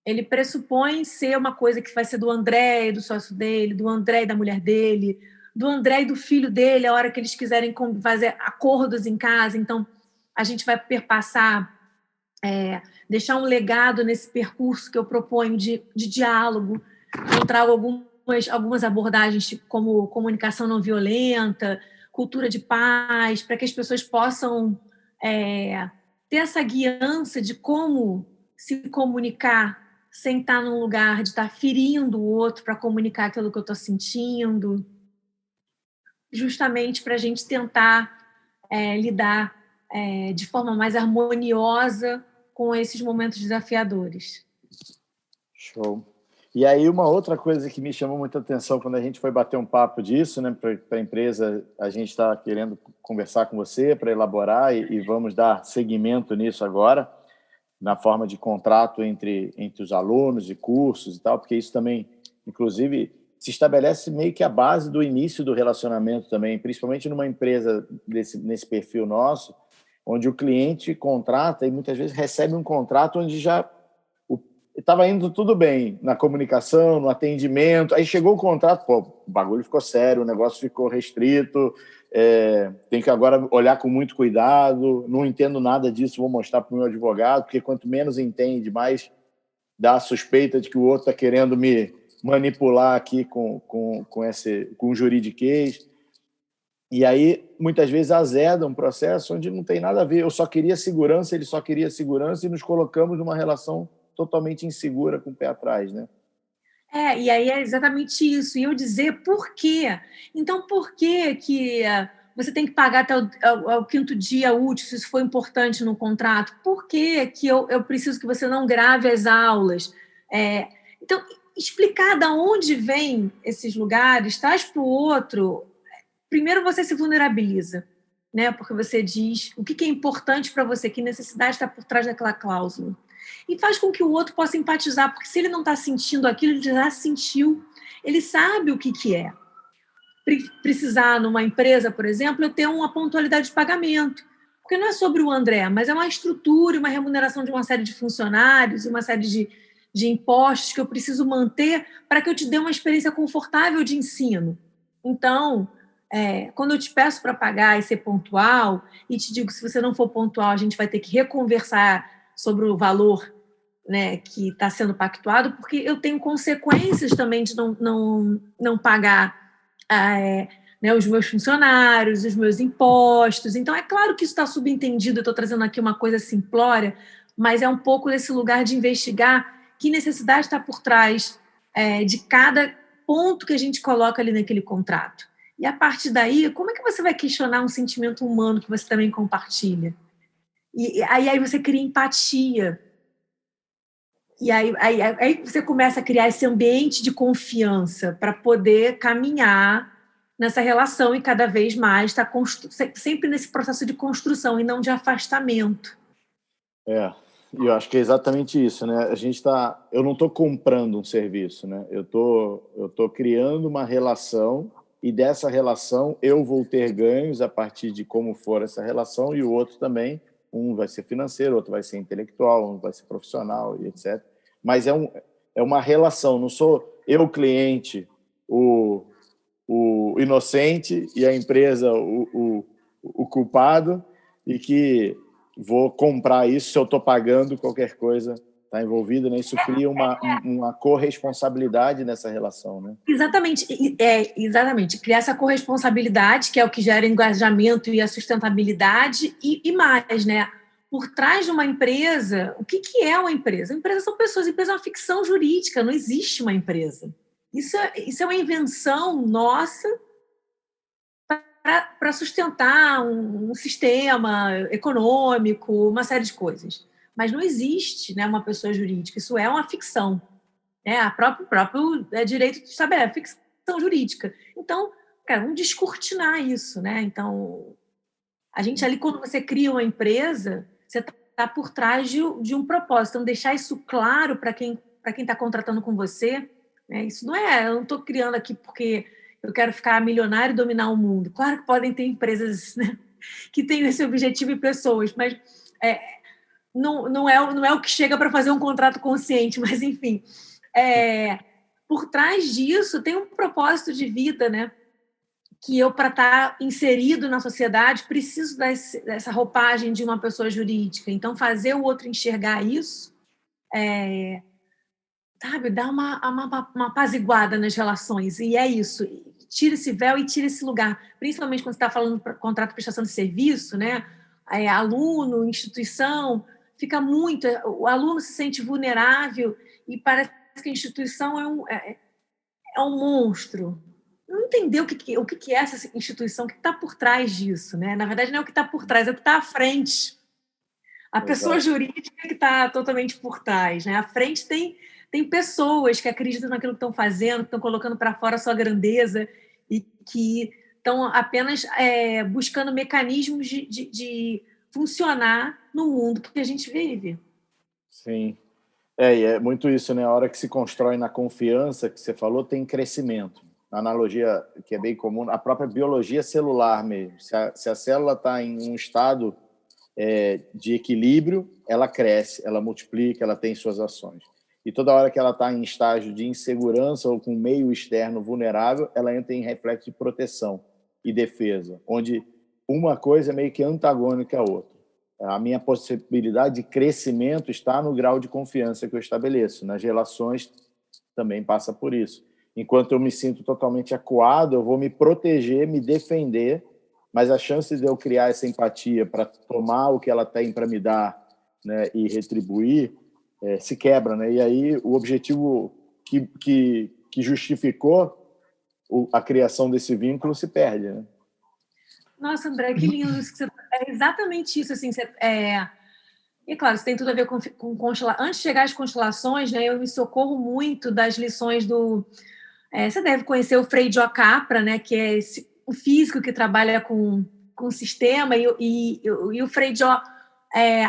Ele pressupõe ser uma coisa que vai ser do André e do sócio dele, do André e da mulher dele, do André e do filho dele, a hora que eles quiserem fazer acordos em casa. Então, a gente vai perpassar, deixar um legado nesse percurso que eu proponho de diálogo. Eu trago algumas abordagens como comunicação não violenta, cultura de paz, para que as pessoas possam ter essa guiança de como se comunicar sem estar num lugar de estar ferindo o outro para comunicar aquilo que eu estou sentindo, justamente para a gente tentar lidar de forma mais harmoniosa com esses momentos desafiadores. Show. E aí uma outra coisa que me chamou muita atenção quando a gente foi bater um papo disso, né, para a empresa, a gente está querendo conversar com você para elaborar e vamos dar seguimento nisso agora, na forma de contrato entre os alunos e cursos e tal, porque isso também, inclusive, se estabelece meio que a base do início do relacionamento também, principalmente numa empresa nesse perfil nosso, onde o cliente contrata e muitas vezes recebe um contrato onde já estava indo tudo bem na comunicação, no atendimento, aí chegou o contrato, o bagulho ficou sério, o negócio ficou restrito, tem que agora olhar com muito cuidado, não entendo nada disso, vou mostrar para o meu advogado, porque quanto menos entende, mais dá a suspeita de que o outro está querendo me manipular aqui com juridiquês. E aí, muitas vezes, azeda um processo onde não tem nada a ver. Eu só queria segurança, ele só queria segurança e nos colocamos numa relação totalmente insegura, com o pé atrás, né? E aí é exatamente isso. E eu dizer por quê. Então, por que você tem que pagar até o quinto dia útil, se isso for importante no contrato? Por que eu preciso que você não grave as aulas? Então, explicar de onde vêm esses lugares, traz para o outro. Primeiro, você se vulnerabiliza, né? Porque você diz o que é importante para você, que necessidade está por trás daquela cláusula. E faz com que o outro possa empatizar, porque se ele não está sentindo aquilo, ele já sentiu, ele sabe o que é. precisar, numa empresa, por exemplo, eu ter uma pontualidade de pagamento. Porque não é sobre o André, mas é uma estrutura, uma remuneração de uma série de funcionários, uma série de impostos que eu preciso manter para que eu te dê uma experiência confortável de ensino. Então, quando eu te peço para pagar e ser pontual, e te digo, se você não for pontual, a gente vai ter que reconversar sobre o valor, né, que está sendo pactuado, porque eu tenho consequências também de não pagar né, os meus funcionários, os meus impostos. Então, é claro que isso está subentendido, eu estou trazendo aqui uma coisa simplória, mas é um pouco desse lugar de investigar que necessidade está por trás de cada ponto que a gente coloca ali naquele contrato. E a partir daí, como é que você vai questionar um sentimento humano que você também compartilha? E aí você cria empatia. E aí você começa a criar esse ambiente de confiança para poder caminhar nessa relação e cada vez mais estar sempre nesse processo de construção e não de afastamento. E eu acho que é exatamente isso, né? Eu não estou comprando um serviço, né? Eu tô criando uma relação e dessa relação eu vou ter ganhos a partir de como for essa relação e o outro também. Um vai ser financeiro, outro vai ser intelectual, um vai ser profissional e etc. Mas é uma relação, não sou eu, cliente, o inocente e a empresa o culpado e que vou comprar isso se eu estou pagando qualquer coisa está envolvida, né? Isso cria uma corresponsabilidade nessa relação, né? Exatamente, exatamente. Criar essa corresponsabilidade, que é o que gera engajamento e a sustentabilidade, e mais, né? Por trás de uma empresa, o que é uma empresa? A empresa são pessoas, a empresa é uma ficção jurídica, não existe uma empresa. Isso é uma invenção nossa para sustentar um sistema econômico, uma série de coisas. Mas não existe, né, uma pessoa jurídica, isso é uma ficção. Né? O próprio direito estabelece ficção jurídica. Então, cara, vamos descortinar isso. Né? Então, a gente ali, quando você cria uma empresa, você está por trás de um propósito. Então, deixar isso claro para quem está contratando com você. Né? Isso não eu não estou criando aqui porque eu quero ficar milionário e dominar o mundo. Claro que podem ter empresas, né, que têm esse objetivo e pessoas, mas não é o que chega para fazer um contrato consciente, mas, enfim. Por trás disso, tem um propósito de vida, né? Que eu, para estar inserido na sociedade, preciso dessa roupagem de uma pessoa jurídica. Então, fazer o outro enxergar isso, sabe, dá uma apaziguada nas relações. E é isso. Tira esse véu e tira esse lugar. Principalmente quando você está falando de contrato de prestação de serviço, né? Aluno, instituição, fica muito... O aluno se sente vulnerável e parece que a instituição é um monstro. Não entender o que é essa instituição, o que está por trás disso. Né? Na verdade, não é o que está por trás, é o que está à frente. A pessoa jurídica que está totalmente por trás. Né? À frente tem pessoas que acreditam naquilo que estão fazendo, que estão colocando para fora a sua grandeza e que estão apenas buscando mecanismos de funcionar no mundo que a gente vive. Sim. E é muito isso, né? A hora que se constrói na confiança, que você falou, tem crescimento. A analogia que é bem comum, a própria biologia celular mesmo. Se a célula está em um estado de equilíbrio, ela cresce, ela multiplica, ela tem suas ações. E toda hora que ela está em estágio de insegurança ou com meio externo vulnerável, ela entra em reflexo de proteção e defesa, onde uma coisa é meio que antagônica à outra. A minha possibilidade de crescimento está no grau de confiança que eu estabeleço. Nas relações também passa por isso. Enquanto eu me sinto totalmente acuado, eu vou me proteger, me defender, mas a chance de eu criar essa empatia para tomar o que ela tem para me dar, né, e retribuir, se quebra. Né? E aí o objetivo que justificou a criação desse vínculo se perde. Né? Nossa, André, que lindo isso que você... É exatamente isso. Assim, E, claro, isso tem tudo a ver com constelações. Antes de chegar às constelações, né, eu me socorro muito das lições do... você deve conhecer o Frei Joe Capra, né, que é o físico que trabalha com o sistema, e o Frei Joe,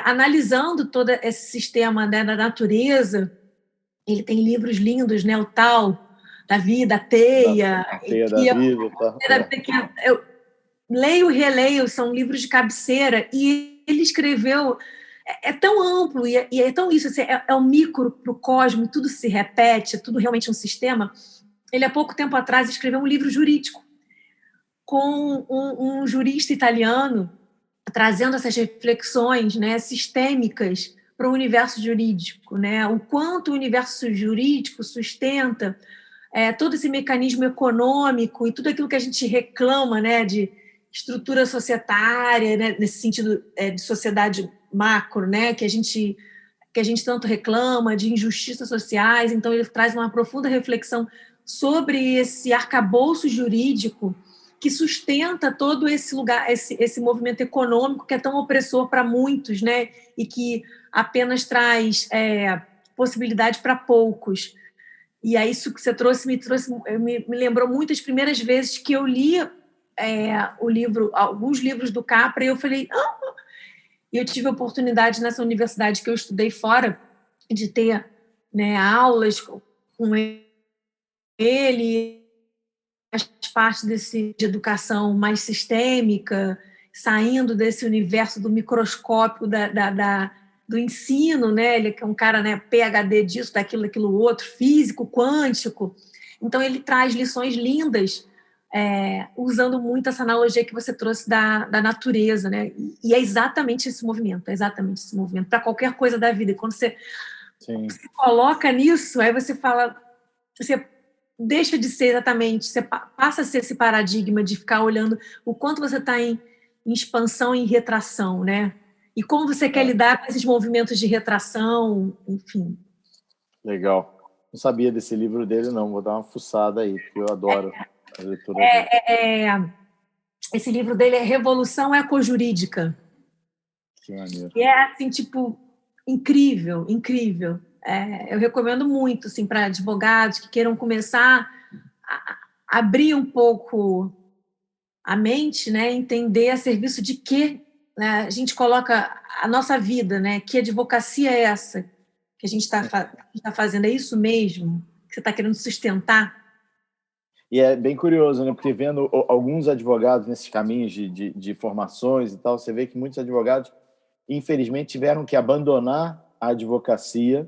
analisando todo esse sistema, né, da natureza. Ele tem livros lindos, né, o Tao, da vida, a teia. A teia da vida. Tá? Eu leio e releio, são livros de cabeceira, e ele escreveu... É tão amplo e é tão isso, assim, é o micro para o cosmo, tudo se repete, é tudo realmente um sistema. Ele, há pouco tempo atrás, escreveu um livro jurídico com um jurista italiano, trazendo essas reflexões, né, sistêmicas para o universo jurídico, né? O quanto o universo jurídico sustenta todo esse mecanismo econômico e tudo aquilo que a gente reclama, né, de estrutura societária, né, nesse sentido de sociedade macro, né, que a gente tanto reclama, de injustiças sociais. Então, ele traz uma profunda reflexão sobre esse arcabouço jurídico que sustenta todo esse lugar, esse movimento econômico que é tão opressor para muitos, né, e que apenas traz possibilidade para poucos. E aí isso que você trouxe me lembrou muito as primeiras vezes que eu li alguns livros do Capra, e eu falei... E eu tive a oportunidade nessa universidade que eu estudei fora de ter, né, aulas com ele, as partes de educação mais sistêmica, saindo desse universo do microscópio do ensino, né? Ele é um cara, né, PhD disso, daquilo outro, físico, quântico. Então, ele traz lições lindas, usando muito essa analogia que você trouxe da natureza, né? E é exatamente esse movimento, para qualquer coisa da vida. E quando você se coloca nisso, aí você fala, você deixa de ser exatamente, você passa a ser esse paradigma de ficar olhando o quanto você está em expansão e em retração, né? E como você quer lidar com esses movimentos de retração, enfim. Legal. Não sabia desse livro dele, não. Vou dar uma fuçada aí, porque eu adoro a leitura dele. Esse livro dele é Revolução Ecojurídica. Que maneiro. E é, assim, tipo, incrível, incrível. Eu recomendo muito, assim, para advogados que queiram começar a abrir um pouco a mente, né? Entender a serviço de quê, né, a gente coloca a nossa vida, né? Que advocacia é essa que a gente está fazendo? É isso mesmo que você está querendo sustentar? E é bem curioso, né? Porque vendo alguns advogados nesses caminhos de formações e tal, você vê que muitos advogados, infelizmente, tiveram que abandonar a advocacia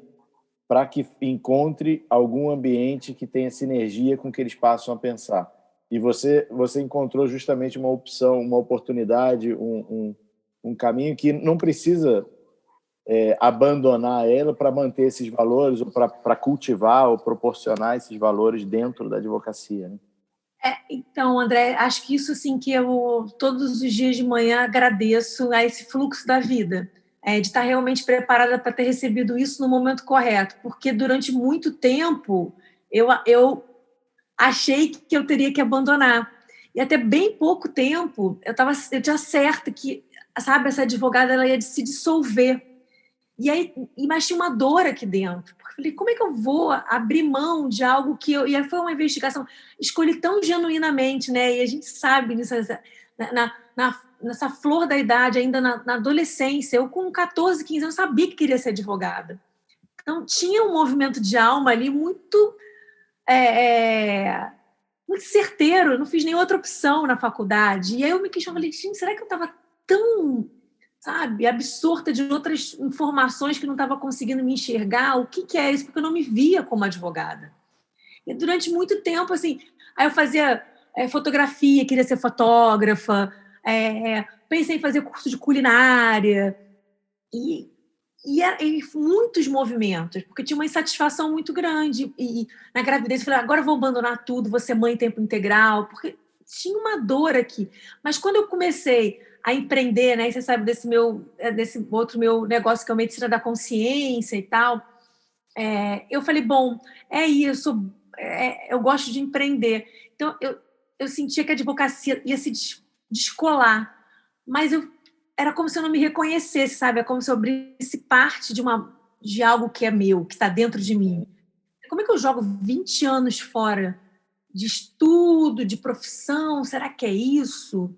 para que encontre algum ambiente que tenha sinergia com o que eles passam a pensar. E você encontrou justamente uma opção, uma oportunidade, um caminho que não precisa abandonar ela para manter esses valores, ou para cultivar ou proporcionar esses valores dentro da advocacia, né? Então, André, acho que isso, assim, que eu todos os dias de manhã agradeço a esse fluxo da vida, de estar realmente preparada para ter recebido isso no momento correto, porque durante muito tempo eu achei que eu teria que abandonar. E até bem pouco tempo eu tinha certo que, sabe, essa advogada ela ia se dissolver. E aí, mas tinha uma dor aqui dentro. Porque eu falei, como é que eu vou abrir mão de algo que eu... E aí foi uma investigação, escolhi tão genuinamente, né? E a gente sabe nessa flor da idade, ainda na adolescência, eu com 14, 15 anos sabia que queria ser advogada. Então tinha um movimento de alma ali muito muito certeiro. Eu não fiz nenhuma outra opção na faculdade. E aí eu me questionei, gente, será que eu estava tão, sabe, absorta de outras informações que não estava conseguindo me enxergar? O que é isso? Porque eu não me via como advogada. E durante muito tempo, assim, aí eu fazia fotografia, queria ser fotógrafa, pensei em fazer curso de culinária, e muitos movimentos, porque tinha uma insatisfação muito grande. E na gravidez eu falei, agora eu vou abandonar tudo, vou ser mãe em tempo integral, porque tinha uma dor aqui. Mas quando eu comecei a empreender, né, e você sabe desse outro meu negócio que é a medicina da consciência e tal, eu falei, bom, é isso, eu gosto de empreender. Então eu sentia que a advocacia ia se descolar, mas era como se eu não me reconhecesse, sabe? É como se eu abrisse parte de algo que é meu, que está dentro de mim. Como é que eu jogo 20 anos fora de estudo, de profissão? Será que é isso?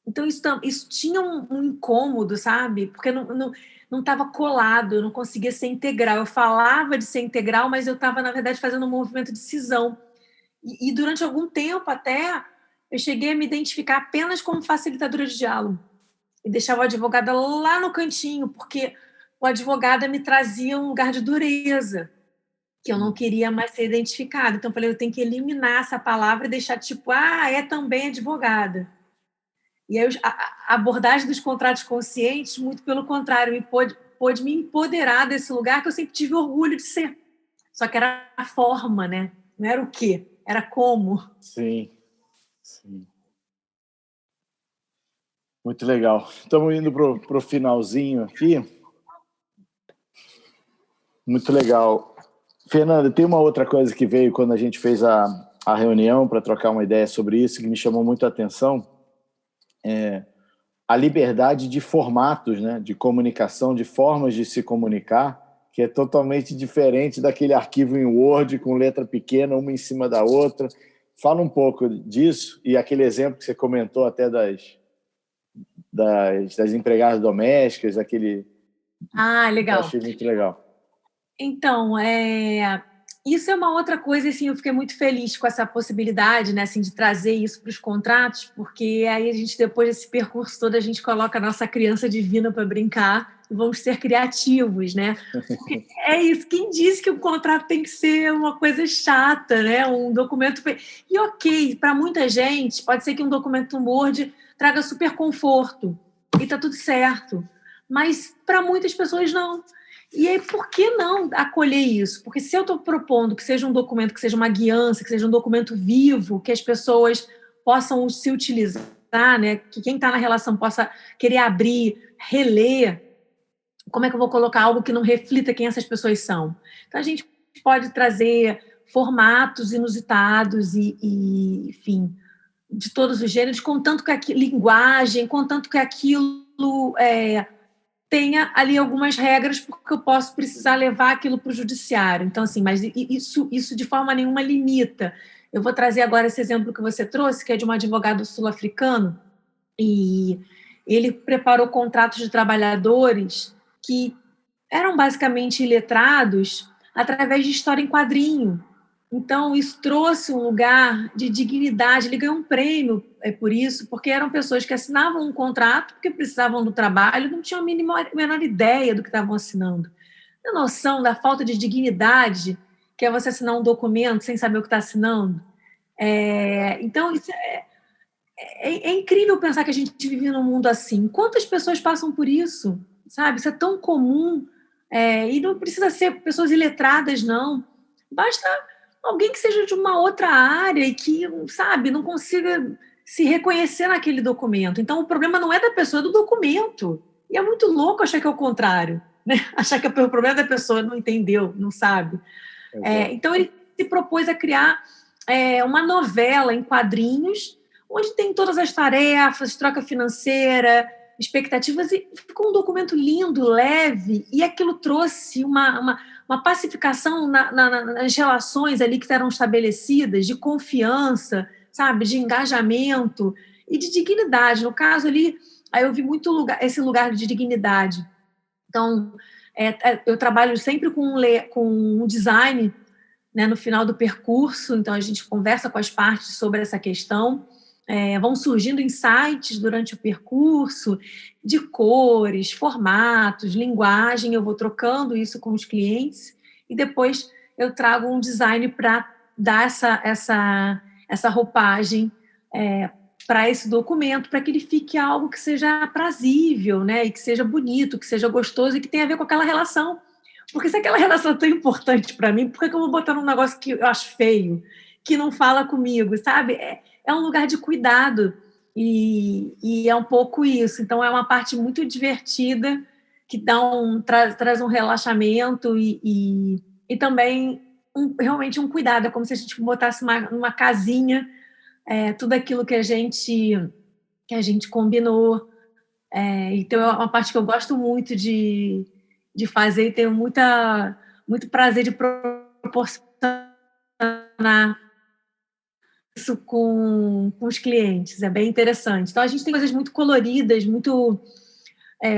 Então, isso tinha um incômodo, sabe? Porque não estava colado, eu não conseguia ser integral. Eu falava de ser integral, mas eu estava, na verdade, fazendo um movimento de cisão. E durante algum tempo até, eu cheguei a me identificar apenas como facilitadora de diálogo. E deixava o advogado lá no cantinho, porque o advogado me trazia um lugar de dureza, que eu não queria mais ser identificada. Então, eu falei, eu tenho que eliminar essa palavra e deixar tipo, é também advogada. E aí, a abordagem dos contratos conscientes, muito pelo contrário, pôde me empoderar desse lugar que eu sempre tive orgulho de ser. Só que era a forma, né? Não era o quê, era como. Sim, sim. Muito legal. Estamos indo para o finalzinho aqui. Muito legal. Fernanda, tem uma outra coisa que veio quando a gente fez a reunião para trocar uma ideia sobre isso, que me chamou muito a atenção. A liberdade de formatos, né, de comunicação, de formas de se comunicar, que é totalmente diferente daquele arquivo em Word com letra pequena, uma em cima da outra. Fala um pouco disso e aquele exemplo que você comentou até das empregadas domésticas, aquele... Legal. Eu achei muito legal. Então, isso é uma outra coisa, assim, eu fiquei muito feliz com essa possibilidade, né, assim, de trazer isso para os contratos, porque aí a gente, depois desse percurso todo, a gente coloca a nossa criança divina para brincar e vamos ser criativos, né? Porque é isso, quem disse que o contrato tem que ser uma coisa chata, né? Um documento... E ok, para muita gente, pode ser que um documento no Word traga super conforto e tá tudo certo, mas para muitas pessoas não. E aí, por que não acolher isso? Porque se eu estou propondo que seja um documento, que seja uma guiança, que seja um documento vivo, que as pessoas possam se utilizar, né? Que quem está na relação possa querer abrir, reler, como é que eu vou colocar algo que não reflita quem essas pessoas são? Então, a gente pode trazer formatos inusitados enfim, de todos os gêneros, contanto que linguagem, contanto que aquilo tenha ali algumas regras, porque eu posso precisar levar aquilo para o judiciário. Então, assim, mas isso de forma nenhuma limita. Eu vou trazer agora esse exemplo que você trouxe, que é de um advogado sul-africano, e ele preparou contratos de trabalhadores que eram basicamente iletrados através de história em quadrinho. Então, isso trouxe um lugar de dignidade. Ele ganhou um prêmio por isso, porque eram pessoas que assinavam um contrato porque precisavam do trabalho, não tinham a menor ideia do que estavam assinando. A noção da falta de dignidade, que é você assinar um documento sem saber o que está assinando. Então, isso é incrível pensar que a gente vive num mundo assim. Quantas pessoas passam por isso? Sabe? Isso é tão comum. E não precisa ser pessoas iletradas, não. Basta alguém que seja de uma outra área e que, sabe, não consiga se reconhecer naquele documento. Então, o problema não é da pessoa, é do documento. E é muito louco achar que é o contrário, né? Achar que o problema é da pessoa, não entendeu, não sabe. Então, ele se propôs a criar uma novela em quadrinhos, onde tem todas as tarefas, troca financeira, expectativas, e ficou um documento lindo, leve, e aquilo trouxe uma pacificação nas relações ali que eram estabelecidas, de confiança, sabe, de engajamento e de dignidade. No caso ali, aí eu vi muito esse lugar de dignidade. Então, eu trabalho sempre com um design, né, no final do percurso, então a gente conversa com as partes sobre essa questão. Vão surgindo insights durante o percurso de cores, formatos, linguagem, eu vou trocando isso com os clientes e depois eu trago um design para dar essa roupagem para esse documento, para que ele fique algo que seja aprazível, né, e que seja bonito, que seja gostoso e que tenha a ver com aquela relação. Porque se aquela relação é tão importante para mim, por que eu vou botar num negócio que eu acho feio, que não fala comigo, sabe? É um lugar de cuidado e é um pouco isso. Então, é uma parte muito divertida que traz um relaxamento e também realmente um cuidado. É como se a gente botasse numa casinha tudo aquilo que a gente combinou. Então, é uma parte que eu gosto muito de fazer e tenho muito prazer de proporcionar isso com os clientes, é bem interessante. Então, a gente tem coisas muito coloridas, muito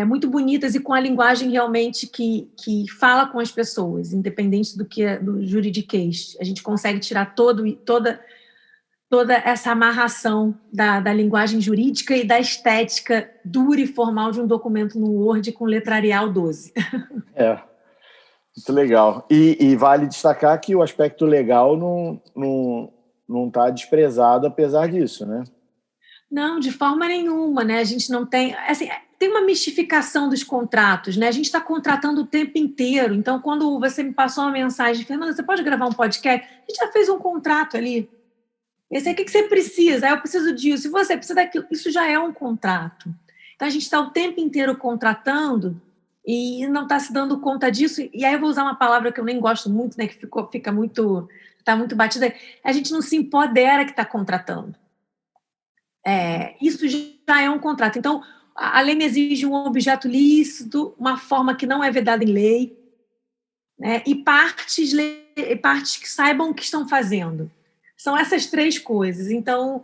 muito bonitas e com a linguagem realmente que fala com as pessoas, independente do juridiquês. A gente consegue tirar toda essa amarração da linguagem jurídica e da estética dura e formal de um documento no Word com letra Arial 12. Muito legal. E vale destacar que o aspecto legal não está desprezado apesar disso, né? Não, de forma nenhuma, né? A gente não tem... Assim, tem uma mistificação dos contratos, né? A gente está contratando o tempo inteiro. Então, quando você me passou uma mensagem, Fernanda, você pode gravar um podcast? A gente já fez um contrato ali. Esse aí, o que você precisa? Eu preciso disso. Se você precisa daquilo, isso já é um contrato. Então, a gente está o tempo inteiro contratando e não está se dando conta disso. E aí eu vou usar uma palavra que eu nem gosto muito, né? Que está muito batida. A gente não se empodera que está contratando. Isso já é um contrato. Então, a lei me exige um objeto lícito, uma forma que não é vedada em lei, né? E partes que saibam o que estão fazendo. São essas três coisas. Então,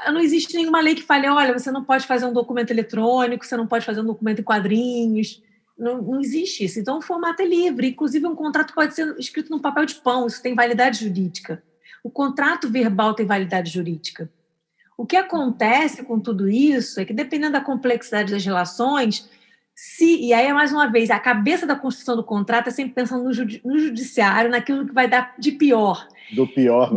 não existe nenhuma lei que fale, olha, você não pode fazer um documento eletrônico, você não pode fazer um documento em quadrinhos. Não existe isso. Então, o formato é livre. Inclusive, um contrato pode ser escrito num papel de pão. Isso tem validade jurídica. O contrato verbal tem validade jurídica. O que acontece com tudo isso é que, dependendo da complexidade das relações, e aí, mais uma vez, a cabeça da construção do contrato é sempre pensando no judiciário, naquilo que vai dar de pior. Do pior,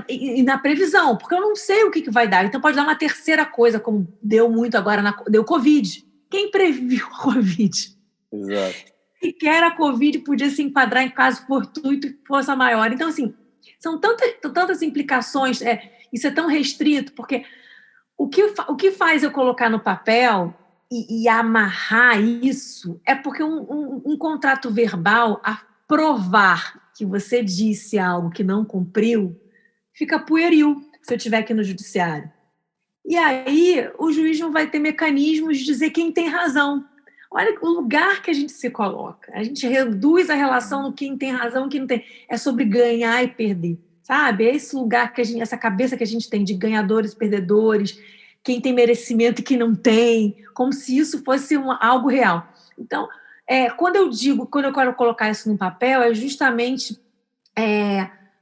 E na previsão, porque eu não sei o que vai dar. Então, pode dar uma terceira coisa, como deu muito agora, deu Covid. Quem previu a Covid? Exato. Sequer a Covid podia se enquadrar em caso fortuito e força maior. Então, assim, são tantas implicações, isso é tão restrito, porque o que faz eu colocar no papel e amarrar isso é porque um contrato verbal, a provar que você disse algo que não cumpriu, fica pueril se eu estiver aqui no judiciário. E aí o juiz não vai ter mecanismos de dizer quem tem razão. Olha o lugar que a gente se coloca. A gente reduz a relação no quem tem razão e quem não tem. É sobre ganhar e perder, sabe? É esse lugar essa cabeça que a gente tem de ganhadores e perdedores, quem tem merecimento e quem não tem, como se isso fosse algo real. Então, quando eu quero colocar isso no papel, é justamente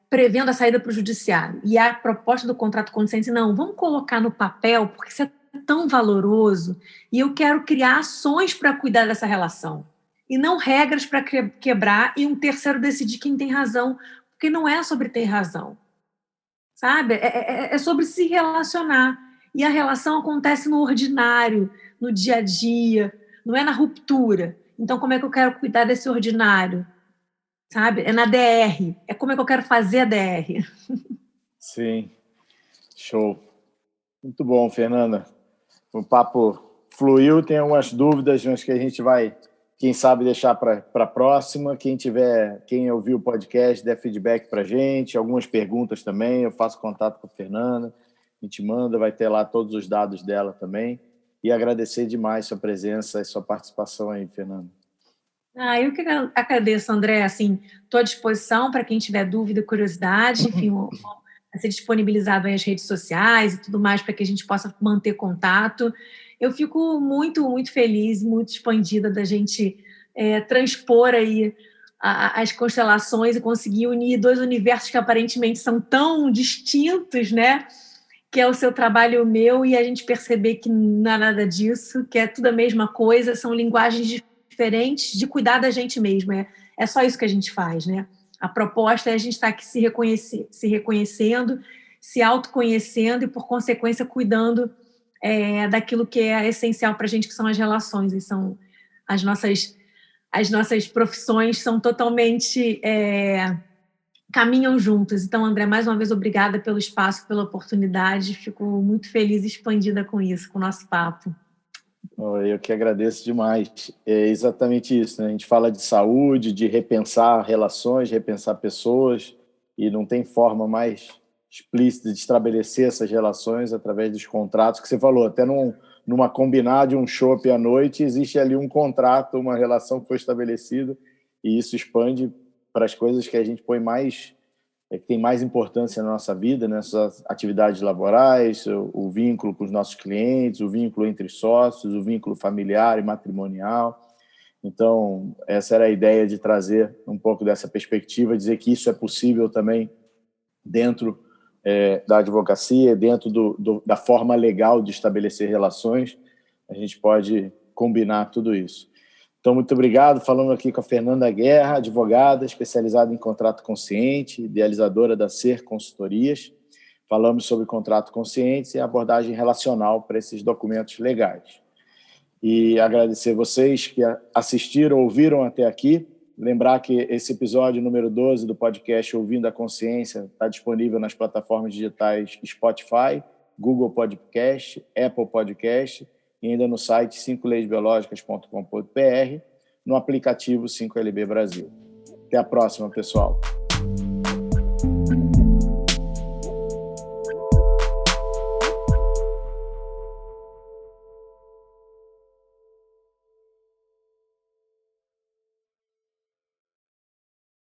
prevendo a saída para o judiciário. E a proposta do contrato consciente, não, vamos colocar no papel, porque isso é tão valoroso, e eu quero criar ações para cuidar dessa relação, e não regras para quebrar e um terceiro decidir quem tem razão, porque não é sobre ter razão, sabe? É sobre se relacionar, e a relação acontece no ordinário, no dia a dia, não é na ruptura. Então, como é que eu quero cuidar desse ordinário? Sabe? É na DR, é como é que eu quero fazer a DR. Sim, show. Muito bom, Fernanda. O papo fluiu, tem algumas dúvidas, mas que a gente vai, quem sabe, deixar para a próxima. Quem ouviu o podcast, der feedback para a gente, algumas perguntas também, eu faço contato com a Fernanda, a gente manda, vai ter lá todos os dados dela também. E agradecer demais sua presença e sua participação aí, Fernanda. Eu que agradeço, André. Assim, estou à disposição para quem tiver dúvida, curiosidade, enfim, vai ser disponibilizado aí as redes sociais e tudo mais para que a gente possa manter contato. Eu fico muito, muito feliz, muito expandida da gente transpor aí as constelações e conseguir unir dois universos que aparentemente são tão distintos, né? Que é o seu trabalho e o meu, e a gente perceber que não é nada disso, que é tudo a mesma coisa, são linguagens diferentes de cuidar da gente mesmo. É só isso que a gente faz, né? A proposta é a gente estar aqui se reconhecendo, se autoconhecendo e, por consequência, cuidando daquilo que é essencial para a gente, que são as relações. E são as nossas profissões são totalmente... caminham juntas. Então, André, mais uma vez, obrigada pelo espaço, pela oportunidade. Fico muito feliz e expandida com isso, com o nosso papo. Eu que agradeço demais. É exatamente isso, né? A gente fala de saúde, de repensar relações, repensar pessoas, e não tem forma mais explícita de estabelecer essas relações através dos contratos que você falou. Até numa combinada de um chopp à noite, existe ali um contrato, uma relação que foi estabelecida, e isso expande para as coisas que a gente põe mais que tem mais importância na nossa vida, nessas atividades laborais, o vínculo com os nossos clientes, o vínculo entre sócios, o vínculo familiar e matrimonial. Então, essa era a ideia de trazer um pouco dessa perspectiva, dizer que isso é possível também dentro da advocacia, dentro da forma legal de estabelecer relações, a gente pode combinar tudo isso. Então, muito obrigado. Falando aqui com a Fernanda Guerra, advogada especializada em contrato consciente, idealizadora da Ser Consultorias. Falamos sobre contrato consciente e abordagem relacional para esses documentos legais. E agradecer vocês que assistiram, ouviram até aqui. Lembrar que esse episódio número 12 do podcast Ouvindo a Consciência está disponível nas plataformas digitais Spotify, Google Podcast, Apple Podcast e ainda no site 5leisbiologicas.com.br, no aplicativo 5LB Brasil. Até a próxima, pessoal.